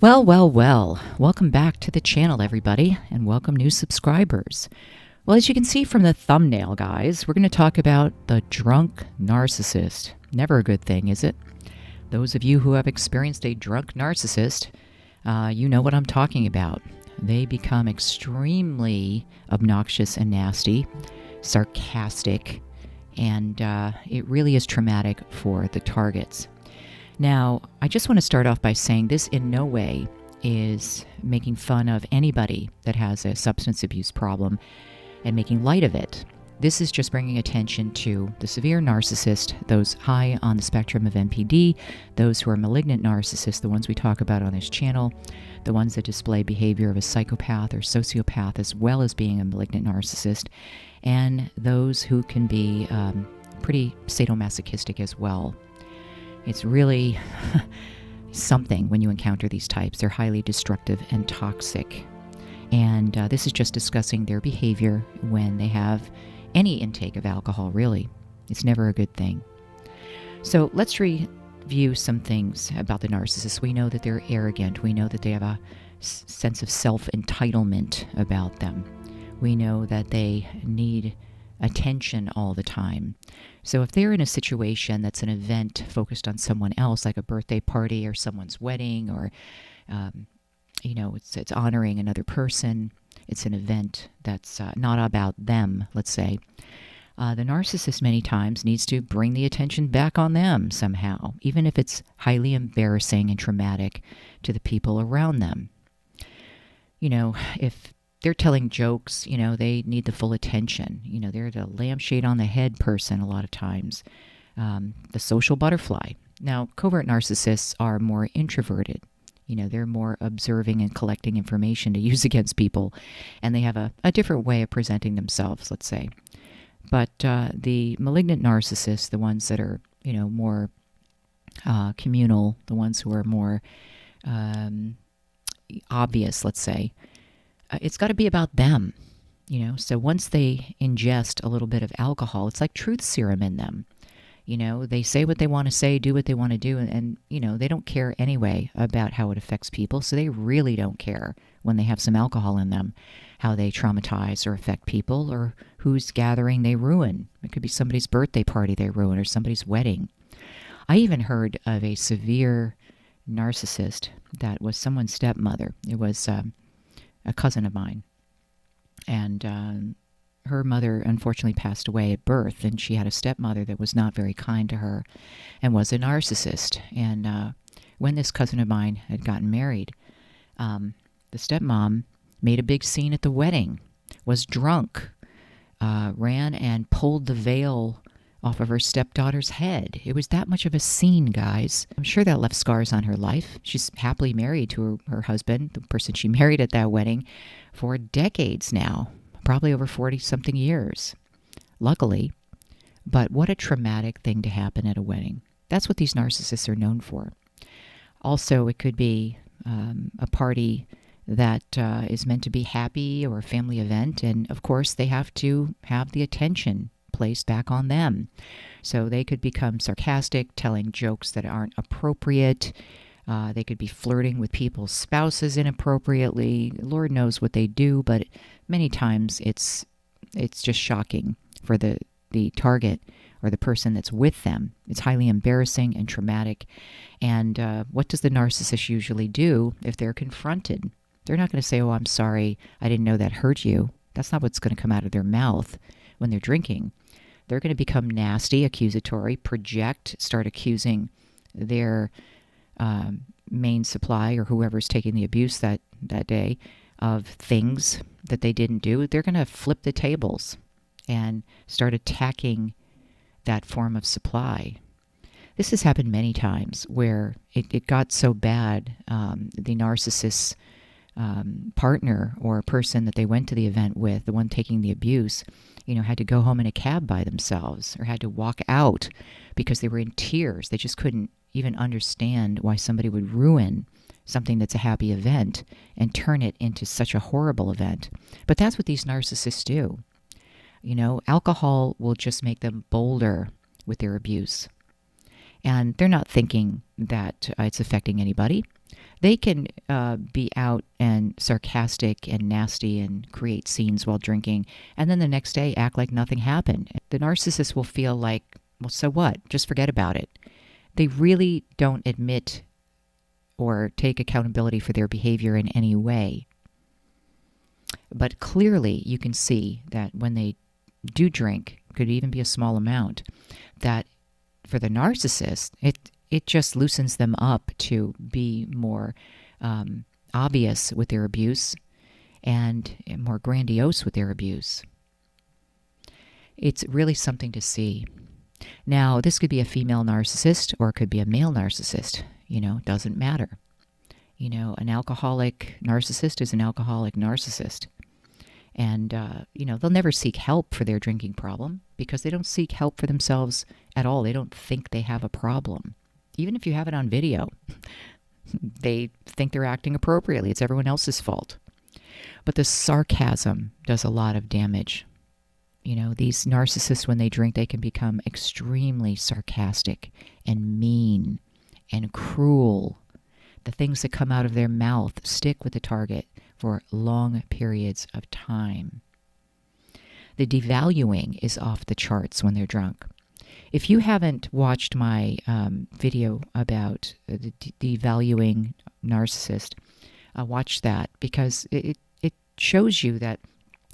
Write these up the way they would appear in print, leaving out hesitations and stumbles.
Well, well, well. Welcome back to the channel, everybody, and welcome new subscribers. Well, as you can see from the thumbnail, guys, we're going to talk about the drunk narcissist. Never a good thing, is it? Those of you who have experienced a drunk narcissist, you know what I'm talking about. They become extremely obnoxious and nasty, sarcastic, and it really is traumatic for the targets. Now, I just want to start off by saying this in no way is making fun of anybody that has a substance abuse problem and making light of it. This is just bringing attention to the severe narcissist, those high on the spectrum of NPD, those who are malignant narcissists, the ones we talk about on this channel, the ones that display behavior of a psychopath or sociopath as well as being a malignant narcissist, and those who can be pretty sadomasochistic as well. It's really something when you encounter these types. They're highly destructive and toxic. And this is just discussing their behavior when they have any intake of alcohol, really. It's never a good thing. So let's review some things about the narcissist. We know that they're arrogant. We know that they have a sense of self-entitlement about them. We know that they need attention all the time. So if they're in a situation that's an event focused on someone else, like a birthday party or someone's wedding, or it's honoring another person, it's an event that's not about them, let's say, the narcissist many times needs to bring the attention back on them somehow, even if it's highly embarrassing and traumatic to the people around them. If they're telling jokes, they need the full attention. They're the lampshade on the head person a lot of times, the social butterfly. Now, covert narcissists are more introverted. They're more observing and collecting information to use against people, and they have a different way of presenting themselves, let's say. But the malignant narcissists, the ones that are, more communal, the ones who are more obvious, let's say, it's got to be about them, So once they ingest a little bit of alcohol, it's like truth serum in them. They say what they want to say, do what they want to do, and they don't care anyway about how it affects people, so they really don't care when they have some alcohol in them, how they traumatize or affect people, or whose gathering they ruin. It could be somebody's birthday party they ruin, or somebody's wedding. I even heard of a severe narcissist that was someone's stepmother. It was a cousin of mine, and her mother unfortunately passed away at birth, and she had a stepmother that was not very kind to her and was a narcissist. And when this cousin of mine had gotten married, the stepmom made a big scene at the wedding, was drunk, ran and pulled the veil off of her stepdaughter's head. It was that much of a scene, guys. I'm sure that left scars on her life. She's happily married to her husband, the person she married at that wedding, for decades now, probably over 40-something years, luckily. But what a traumatic thing to happen at a wedding. That's what these narcissists are known for. Also, it could be a party that is meant to be happy, or a family event, and of course they have to have the attention placed back on them. So they could become sarcastic, telling jokes that aren't appropriate. They could be flirting with people's spouses inappropriately. Lord knows what they do, but many times it's just shocking for the target or the person that's with them. It's highly embarrassing and traumatic. And what does the narcissist usually do if they're confronted? They're not going to say, "Oh, I'm sorry, I didn't know that hurt you." That's not what's going to come out of their mouth when they're drinking. They're going to become nasty, accusatory, project, start accusing their main supply or whoever's taking the abuse that day of things that they didn't do. They're going to flip the tables and start attacking that form of supply. This has happened many times where it got so bad, the narcissist's partner or person that they went to the event with, the one taking the abuse, had to go home in a cab by themselves or had to walk out because they were in tears. They just couldn't even understand why somebody would ruin something that's a happy event and turn it into such a horrible event. But that's what these narcissists do. Alcohol will just make them bolder with their abuse. And they're not thinking that it's affecting anybody. They can be out and sarcastic and nasty and create scenes while drinking, and then the next day act like nothing happened. The narcissist will feel like, well, so what? Just forget about it. They really don't admit or take accountability for their behavior in any way. But clearly you can see that when they do drink, could even be a small amount, that for the narcissist, it just loosens them up to be more obvious with their abuse and more grandiose with their abuse. It's really something to see. Now, this could be a female narcissist or it could be a male narcissist. Doesn't matter. An alcoholic narcissist is an alcoholic narcissist. And, they'll never seek help for their drinking problem because they don't seek help for themselves at all. They don't think they have a problem. Even if you have it on video, they think they're acting appropriately. It's everyone else's fault. But the sarcasm does a lot of damage. These narcissists, when they drink, they can become extremely sarcastic and mean and cruel. The things that come out of their mouth stick with the target for long periods of time. The devaluing is off the charts when they're drunk. If you haven't watched my video about the devaluing narcissist, watch that, because it shows you that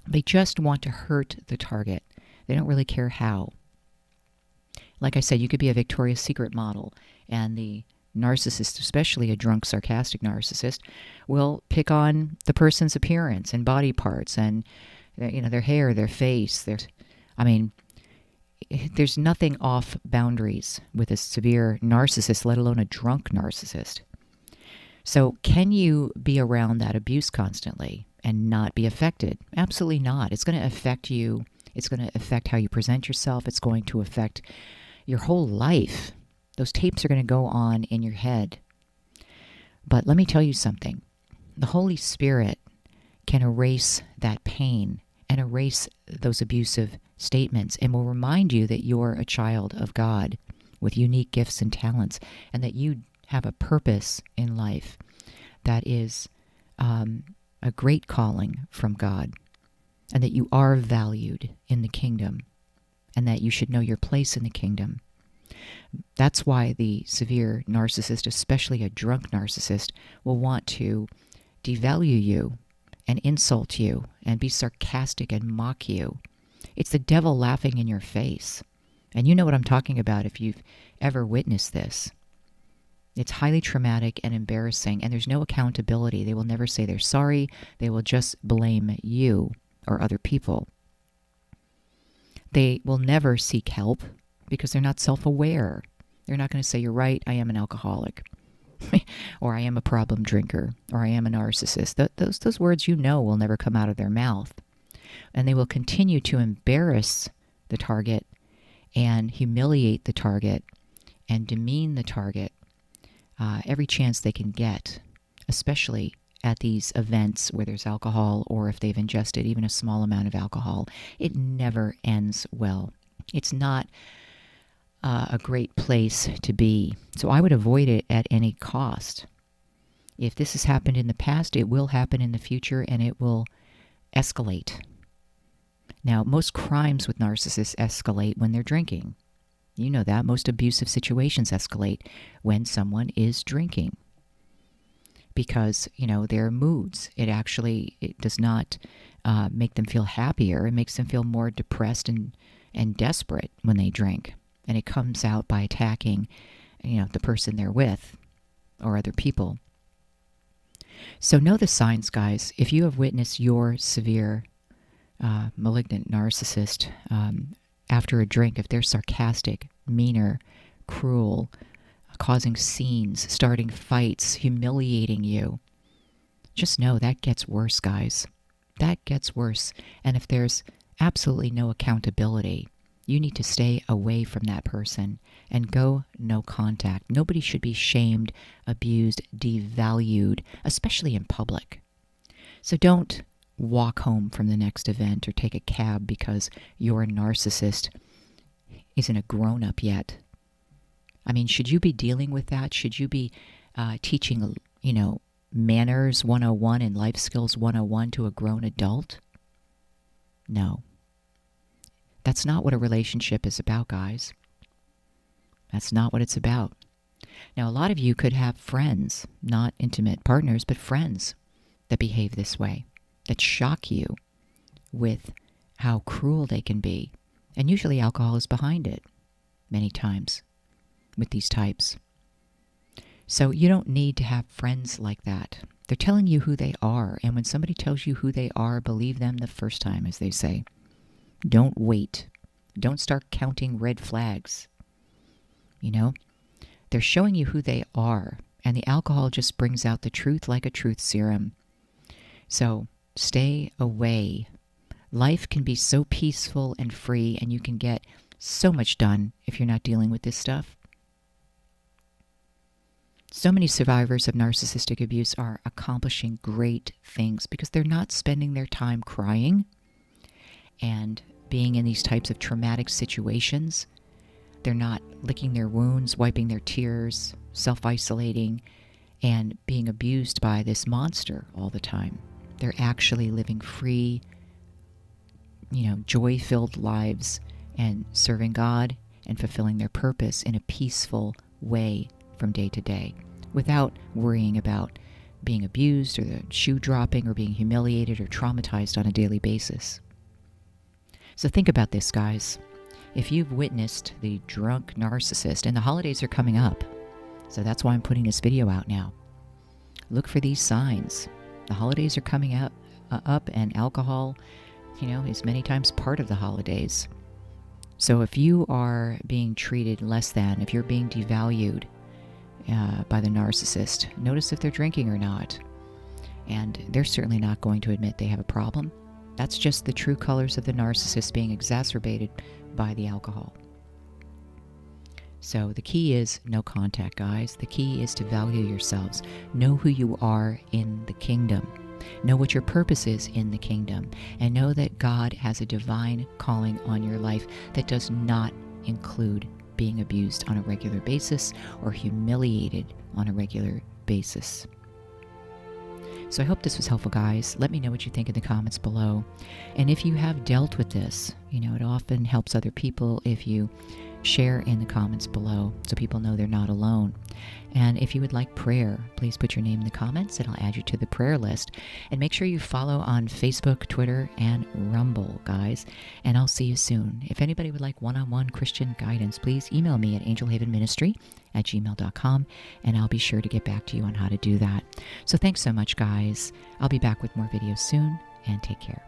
they just want to hurt the target. They don't really care how. Like I said, you could be a Victoria's Secret model, and the narcissist, especially a drunk, sarcastic narcissist, will pick on the person's appearance and body parts and their hair, their face. There's nothing off boundaries with a severe narcissist, let alone a drunk narcissist. So can you be around that abuse constantly and not be affected? Absolutely not. It's going to affect you. It's going to affect how you present yourself. It's going to affect your whole life. Those tapes are going to go on in your head. But let me tell you something. The Holy Spirit can erase that pain and erase those abusive statements and will remind you that you're a child of God with unique gifts and talents, and that you have a purpose in life that is a great calling from God, and that you are valued in the kingdom, and that you should know your place in the kingdom. That's why the severe narcissist, especially a drunk narcissist, will want to devalue you and insult you and be sarcastic and mock you. It's the devil laughing in your face. And you know what I'm talking about if you've ever witnessed this. It's highly traumatic and embarrassing, and there's no accountability. They will never say they're sorry. They will just blame you or other people. They will never seek help because they're not self-aware. They're not going to say, you're right, I am an alcoholic, or I am a problem drinker, or I am a narcissist. Those words will never come out of their mouth. And they will continue to embarrass the target and humiliate the target and demean the target every chance they can get, especially at these events where there's alcohol, or if they've ingested even a small amount of alcohol. It never ends well. It's not a great place to be. So I would avoid it at any cost. If this has happened in the past, it will happen in the future, and it will escalate. Now, most crimes with narcissists escalate when they're drinking. You know that. Most abusive situations escalate when someone is drinking. Because, their moods, it does not make them feel happier. It makes them feel more depressed and desperate when they drink. And it comes out by attacking, the person they're with or other people. So know the signs, guys. If you have witnessed your severe malignant narcissist after a drink, if they're sarcastic, meaner, cruel, causing scenes, starting fights, humiliating you, just know that gets worse, guys. That gets worse. And if there's absolutely no accountability, you need to stay away from that person and go no contact. Nobody should be shamed, abused, devalued, especially in public. So don't walk home from the next event or take a cab because your narcissist isn't a grown-up yet. I mean, should you be dealing with that? Should you be teaching, manners 101 and life skills 101 to a grown adult? No. That's not what a relationship is about, guys. That's not what it's about. Now, a lot of you could have friends, not intimate partners, but friends that behave this way, that shock you with how cruel they can be. And usually alcohol is behind it, many times, with these types. So you don't need to have friends like that. They're telling you who they are. And when somebody tells you who they are, believe them the first time, as they say. Don't wait. Don't start counting red flags. They're showing you who they are. And the alcohol just brings out the truth like a truth serum. So stay away. Life can be so peaceful and free, and you can get so much done if you're not dealing with this stuff. So many survivors of narcissistic abuse are accomplishing great things because they're not spending their time crying and being in these types of traumatic situations. They're not licking their wounds, wiping their tears, self-isolating, and being abused by this monster all the time. They're actually living free, joy-filled lives and serving God and fulfilling their purpose in a peaceful way from day to day without worrying about being abused or the shoe dropping or being humiliated or traumatized on a daily basis. So think about this, guys. If you've witnessed the drunk narcissist, and the holidays are coming up, so that's why I'm putting this video out now. Look for these signs. The holidays are coming up and alcohol, is many times part of the holidays. So if you are being treated less than, if you're being devalued by the narcissist, notice if they're drinking or not. And they're certainly not going to admit they have a problem. That's just the true colors of the narcissist being exacerbated by the alcohol. So the key is no contact, guys. The key is to value yourselves. Know who you are in the kingdom. Know what your purpose is in the kingdom. And know that God has a divine calling on your life that does not include being abused on a regular basis or humiliated on a regular basis. So I hope this was helpful, guys. Let me know what you think in the comments below. And if you have dealt with this, it often helps other people if you share in the comments below so people know they're not alone. And if you would like prayer, please put your name in the comments and I'll add you to the prayer list. And make sure you follow on Facebook, Twitter, and Rumble, guys. And I'll see you soon. If anybody would like one-on-one Christian guidance, please email me at angelhavenministry@gmail.com and I'll be sure to get back to you on how to do that. So thanks so much, guys. I'll be back with more videos soon, and take care.